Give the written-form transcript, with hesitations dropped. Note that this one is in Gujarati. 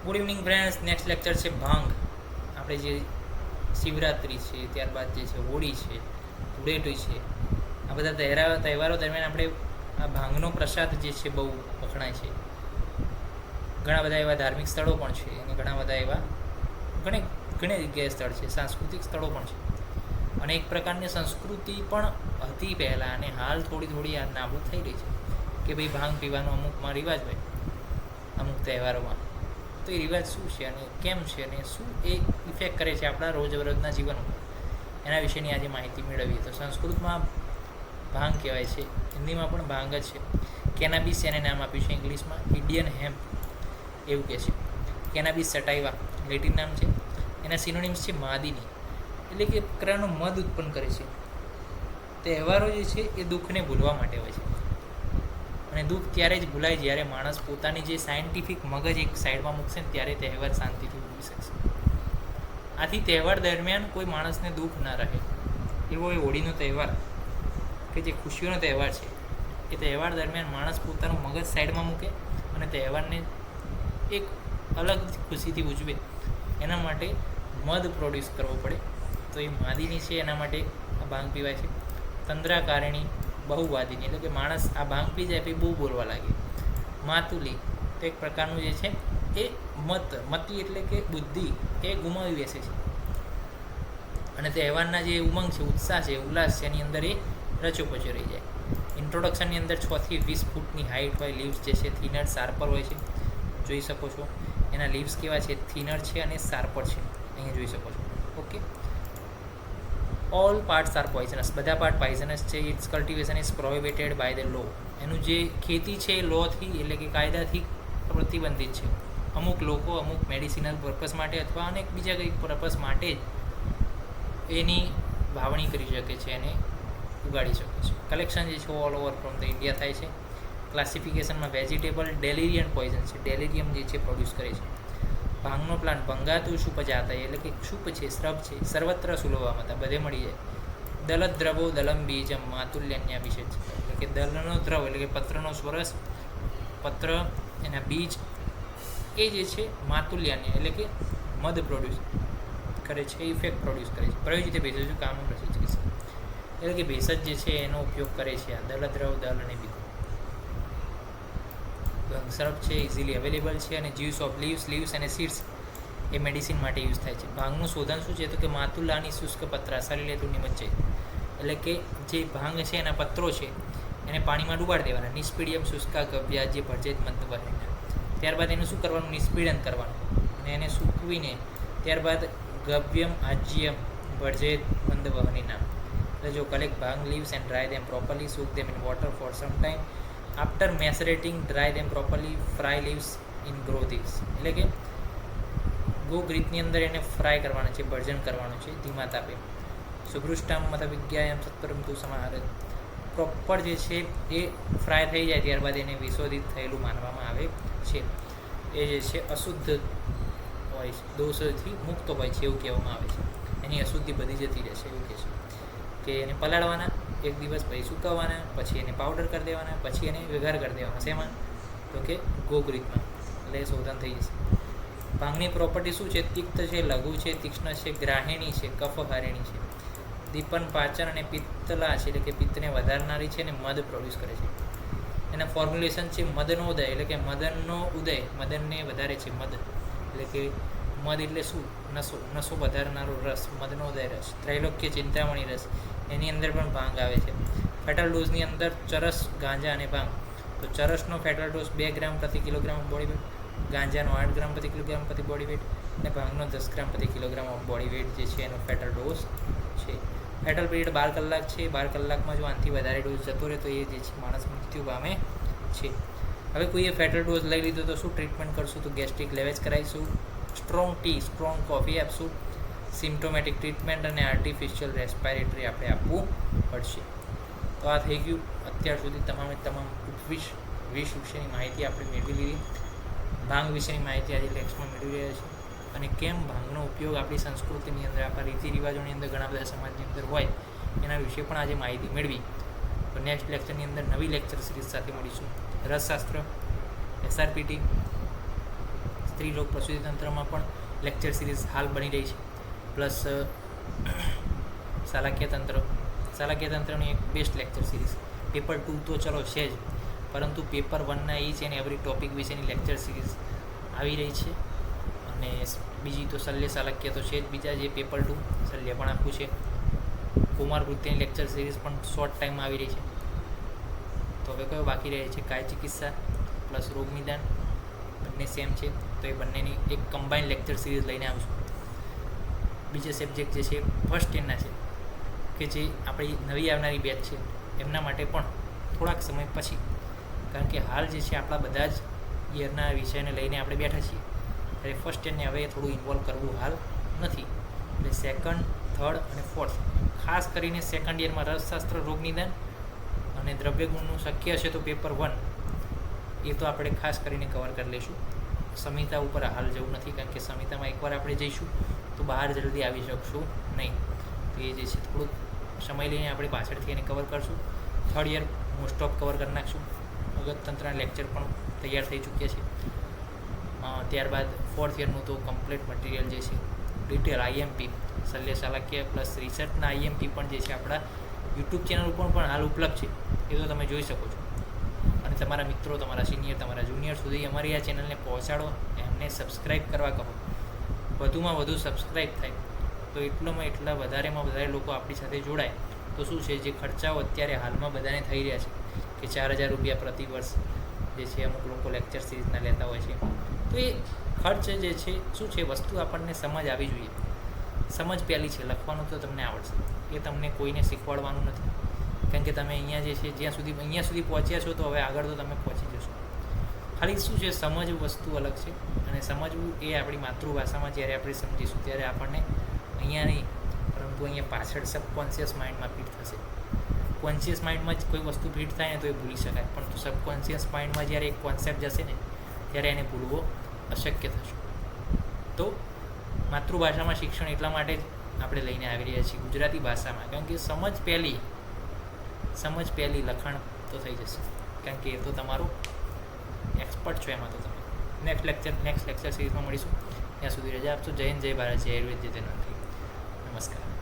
Good evening friends. Next lecture છે ભાંગ. આપણે જે શિવરાત્રિ છે, ત્યારબાદ જે છે હોળી છે, ધૂળેટી છે, આ બધા તહેવારો દરમિયાન આપણે આ ભાંગનો પ્રસાદ જે છે બહુ વખણાય છે. ઘણા બધા એવા ધાર્મિક સ્થળો પણ છે અને ઘણા બધા એવા ઘણી જગ્યાએ સ્થળ છે, સાંસ્કૃતિક સ્થળો પણ છે. અને એક પ્રકારની સંસ્કૃતિ પણ હતી પહેલાં અને હાલ થોડી આ નાબૂદ થઈ રહી છે કે ભાઈ ભાંગ પીવાનો અમુકમાં રિવાજ હોય અમુક તહેવારોમાં. તો એ રિવાજ શું છે અને કેમ છે અને શું એ ઇફેક્ટ કરે છે આપણા રોજબરોજના જીવન ઉપર, એના વિશેની આજે માહિતી મેળવીએ. તો સંસ્કૃતમાં ભાંગ કહેવાય છે, હિન્દીમાં પણ ભાંગ જ છે. કેનાબીસ એને નામ આપ્યું છે, ઇંગ્લિશમાં ઇન્ડિયન હેમ્પ એવું કહે છે. કેનાબીસ સટાઈવા લેટિન નામ છે. એના સિનોનિમ્સ છે માદિની, એટલે કે પ્રકારનો મદ ઉત્પન્ન કરે છે. તહેવારો જે છે એ દુઃખને ભૂલવા માટે હોય છે, અને દુઃખ ત્યારે જ ભૂલાય જ્યારે માણસ પોતાની જે સાયન્ટિફિક મગજ એક સાઈડમાં મૂકશે ને ત્યારે તહેવાર શાંતિથી ભૂલી શકશે. આથી તહેવાર દરમિયાન કોઈ માણસને દુઃખ ન રહે એવો એ હોળીનો તહેવાર કે જે ખુશીઓનો તહેવાર છે, એ તહેવાર દરમિયાન માણસ પોતાનું મગજ સાઈડમાં મૂકે અને તહેવારને એક અલગ ખુશીથી ઉજવે. એના માટે મધ પ્રોડ્યુસ કરવો પડે. તો એ માદિની છે, એના માટે આ ભાંગ પીવાય છે. તંદ્રાકારિણી બહુવાદિની, એટલે કે માણસ આ ભાંગ પી જાય પછી બહુ બોલવા લાગે. માતુલી તો એક પ્રકારનું જે છે એ મતિ એટલે કે બુદ્ધિ એ ગુમાવી બેસે છે. અને તહેવારના જે ઉમંગ છે, ઉત્સાહ છે, ઉલ્લાસ છે, એની અંદર એ રચોપચો રહી જાય. ઇન્ટ્રોડક્શનની અંદર 6 થી 20 ફૂટની હાઇટ હોય. લીવ્સ જે છે થિનર શાર્પર હોય છે, જોઈ શકો છો. એના લીવ્સ કેવા છે? થિનર છે અને શાર્પર છે, અહીંયા જોઈ શકો છો. Okay, all parts are poisonous, બધા પાર્ટ પોઈઝનસ છે. Its cultivation is prohibited by the law, એનું જે ખેતી છે એ લોથી એટલે કે કાયદાથી પ્રતિબંધિત છે. અમુક લોકો અમુક મેડિસિનલ પર્પઝ માટે અથવા અનેક બીજા કંઈક પર્પઝ માટે જ એની વાવણી કરી શકે છે અને ઉગાડી શકે છે. કલેક્શન જે છે all over from the India થાય છે. ક્લાસિફિકેશનમાં વેજીટેબલ ડેલિરિયન પોઈઝન છે, ડેલિરિયમ જે છે પ્રોડ્યુસ કરે છે. ભાંગનો પ્લાન્ટ ભંગાતું શુપ જાતા, એટલે કે શુપ છે, શ્રબ છે, સર્વત્ર સુલભમાં બધે મળી જાય. દલદ્રવો દલમ બીજમ માતુલ્યન્ય વિશે છે, એટલે કે દલનો દ્રવ એટલે કે પત્રનો સ્વરસ, પત્ર એના બીજ એ જે છે માતુલ્યન્ય એટલે કે મધ પ્રોડ્યુસ કરે છે, ઇફેક્ટ પ્રોડ્યુસ કરે છે. પ્રયોજિત ભેષજ કામ રચે છે, એટલે કે ભેષજ જે છે એનો ઉપયોગ કરે છે આ દલદ્રવ દલ અને બીજ. સર્પ છે, ઇઝીલી અવેલેબલ છે. અને જ્યુસ ઓફ લીવ્સ અને સીડ્સ એ મેડિસિન માટે યુઝ થાય છે. ભાંગનું શોધન શું છે? તો કે માતુલાની શુષ્ક પત્રા સલિલેતુની વચ્ચે, એટલે કે જે ભાંગ છે એના પત્રો છે એને પાણીમાં ડુબાડી દેવાના. નિષ્પીડિયમ શુષ્કા ગવ્યા જે ભરજેત મંદ વહેના, ત્યારબાદ એનું શું કરવાનું? નિષ્પીડન કરવાનું અને એને સૂકવીને ત્યારબાદ ગવ્યમ આજ્યમ ભરજેત મંદ વહની નામ. એટલે જો collect bhang leaves and dry them properly, soak them in water for some time. After macerating dry them properly, fry leaves in grow leaves, એટલે કે ગો ગ્રીતની અંદર એને ફ્રાય કરવાનું છે, ભર્જન કરવાનું છે ધીમા તાપે. સુભૃષ્ટામ મત વિજ્ઞાયમ સત્વરમ તું સમાહાર, પ્રોપર જે છે એ ફ્રાય થઈ જાય ત્યારબાદ એને વિશોધિત થયેલું માનવામાં આવે છે. એ જે છે અશુદ્ધ હોય છે, દોષથી મુક્ત હોય છે એવું કહેવામાં આવે છે. એની અશુદ્ધિ બધી જતી રહેશે એવું કહે છે. કે એને પલાળવાના એક દિવસ, પછી સૂકવવાના, પછી એને પાવડર કરી દેવાના, પછી એને વઘાર કરી દેવાના. શેમાં? તો કે ગોગ્રીતમાં, એટલે શોધન થઈ જશે. ભાંગની પ્રોપર્ટી શું છે? તિક્ત છે, લઘુ છે, તીક્ષ્ણ છે, ગ્રાહિણી છે, કફહારિણી છે, દીપન પાચન અને પિત્તલા છે, એટલે કે પિત્તને વધારનારી છે અને મધ પ્રોડ્યુસ કરે છે. એના ફોર્મ્યુલેશન છે મદનો ઉદય, એટલે કે મદનનો ઉદય, મદનને વધારે છે. મદ એટલે કે મધ એટલે શું? નસો વધારનારો રસ, મદનો ઉદય રસ. ત્રૈલોક્ય ચિંતામણી રસ, એની અંદર પણ ભાંગ આવે છે. ફેટલ ડોઝની અંદર ચરસ, ગાંજા અને ભાંગ. તો ચરસનો ફેટલ ડોઝ 2 ગ્રામ પ્રતિ કિલોગ્રામ ઓફ બોડી વેટ, ગાંજાનો 8 ગ્રામ પ્રતિ કિલોગ્રામ પ્રતિ બોડી વેટ, અને ભાંગનો 10 ગ્રામ પ્રતિ કિલોગ્રામ ઓફ બોડી વેટ જે છે એનો ફેટલ ડોઝ છે. ફેટલ પીરિયડ 12 કલાક છે. 12 કલાકમાં જો આનાથી વધારે ડોઝ જતો રહે તો એ જે છે માણસ મૃત્યુ પામે છે. હવે કોઈએ ફેટલ ડોઝ લઈ લીધો તો શું ટ્રીટમેન્ટ કરશું? તો ગેસ્ટ્રિક લેવેજ કરાવીશું, સ્ટ્રોંગ ટી, સ્ટ્રોંગ કોફી આપશું, સિમ્પ્ટોમેટિક ટ્રીટમેન્ટ અને આર્ટિફિશિયલ રેસ્પાયરેટરી આપણે આપવું પડશે. તો આ થઈ ગયું અત્યાર સુધી તમામ વિષ વિશેની માહિતી આપણે મેળવી લીધી. ભાંગ વિશેની માહિતી આજે લેક્ચરમાં મેળવી રહ્યા છીએ. અને કેમ ભાંગનો ઉપયોગ આપણી સંસ્કૃતિની અંદર, આપણા રીતિ રિવાજોની અંદર, ઘણા બધા સમાજની અંદર હોય એના વિશે પણ આજે માહિતી મેળવી. તો નેક્સ્ટ લેક્ચરની અંદર નવી લેક્ચર સિરીઝ સાથે મળીશું. રસશાસ્ત્ર, SRPT, સ્ત્રીરોગ પ્રસૂતિતંત્રમાં પણ લેક્ચર સિરીઝ હાલ બની રહી છે. પ્લસ શાલાકીય તંત્રની એક બેસ્ટ લેક્ચર સિરીઝ. પેપર 2 તો ચલો છે જ, પરંતુ પેપર 1ના ઈચ એન્ડ એવરી ટોપિક વિશેની લેક્ચર સિરીઝ આવી રહી છે. અને બીજી તો શાલાકીય તો છે જ, બીજા જે પેપર 2 શલ્ય પણ આખું છે. કુમાર વૃત્તિની લેક્ચર સિરીઝ પણ શોર્ટ ટાઈમમાં આવી રહી છે. તો હવે કયો બાકી રહે છે? કાય ચિકિત્સા પ્લસ રોગ નિદાન, બંને સેમ છે, તો એ બંનેની એક કમ્બાઇન્ડ લેક્ચર સિરીઝ લઈને આવીશું. બીજા સબ્જેક્ટ જે છે ફર્સ્ટ યરના છે, કે જે આપણી નવી આવનારી બેચ છે એમના માટે પણ થોડાક સમય પછી, કારણ કે હાલ જે છે આપણા બધા જ યરના વિષયને લઈને આપણે બેઠા છીએ, ત્યારે ફર્સ્ટ યરને હવે થોડું ઇન્વોલ્વ કરવું હાલ નથી. એટલે સેકન્ડ, થર્ડ અને ફોર્થ, ખાસ કરીને સેકન્ડ યરમાં રસશાસ્ત્ર, રોગ નિદાન અને દ્રવ્યગુણનું શક્ય છે તો પેપર 1 એ તો આપણે ખાસ કરીને કવર કરી લઈશું. સંહિતા ઉપર હાલ જવું નથી, કારણ કે સંહિતામાં એકવાર આપણે જઈશું તો બહાર જલ્દી આવી શકશું નહીં. તો એ જે છે થોડુંક સમય લઈને આપણે પાછળથી એને કવર કરશું. Third year most of cover કરી નાખશું. અગત્યતંત્રના લેક્ચર પણ તૈયાર થઈ ચૂક્યા છે. ત્યારબાદ ફોર્થ યરનું તો કમ્પ્લીટ મટીરિયલ જે છે detail IMP, Shalya શાલાકીય plus રિસર્ચના IMP પણ જે છે આપણા યુટ્યુબ ચેનલ ઉપર પણ હાલ ઉપલબ્ધ છે, એ તો તમે જોઈ શકો છો. અને તમારા મિત્રો, તમારા સિનિયર, તમારા જુનિયર સુધી અમારી આ ચેનલને પહોંચાડો, એમને સબસ્ક્રાઈબ કરવા કહો. વધુમાં વધુ સબસ્ક્રાઈબ થાય તો એટલા વધારે લોકો આપણી સાથે જોડાય. તો શું છે, જે ખર્ચાઓ અત્યારે હાલમાં બધાને થઈ રહ્યા છે કે 4,000 રૂપિયા પ્રતિ વર્ષ જે છે અમુક લોકો લેક્ચર સિરીઝના લેતા હોય છે, તો એ ખર્ચ જે છે શું છે, વસ્તુ આપણને સમજ આવી જોઈએ. સમજ પહેલી છે, લખવાનું તો તમને આવડશે, એ તમને કોઈને શીખવાડવાનું નથી. કારણ કે તમે અહીંયા જે છે અહીંયા સુધી પહોંચ્યા છો, તો હવે આગળ તો તમે પહોંચી જશો. ખાલી શું છે, સમજ વસ્તુ અલગ છે, અને સમજવું એ આપણી માતૃભાષામાં જ્યારે આપણે સમજીશું ત્યારે આપણને અહીંયા નહીં, પરંતુ અહીંયા પાછળ સબકોન્શિયસ માઇન્ડમાં ફિટ થશે. કોન્શિયસ માઇન્ડમાં જ કોઈ વસ્તુ ફિટ થાય ને તો એ ભૂલી શકાય, પરંતુ સબકોન્શિયસ માઇન્ડમાં જ્યારે એક કોન્સેપ્ટ જશે ને ત્યારે એને ભૂલવો અશક્ય થશે. તો માતૃભાષામાં શિક્ષણ એટલા માટે જ આપણે લઈને આવી રહ્યા છીએ ગુજરાતી ભાષામાં, કારણ કે સમજ પહેલી લખાણ તો થઈ જશે, કારણ કે એ તો તમારું એક્સપર્ટ છો એમાં. તો તમે નેક્સ્ટ લેક્ચર સિરીઝમાં મળીશું. ત્યાં સુધી રજા આપશો. જય હિન્દ, જય ભારત, જય આયુર્વેદ, જય જનની. નમસ્કાર.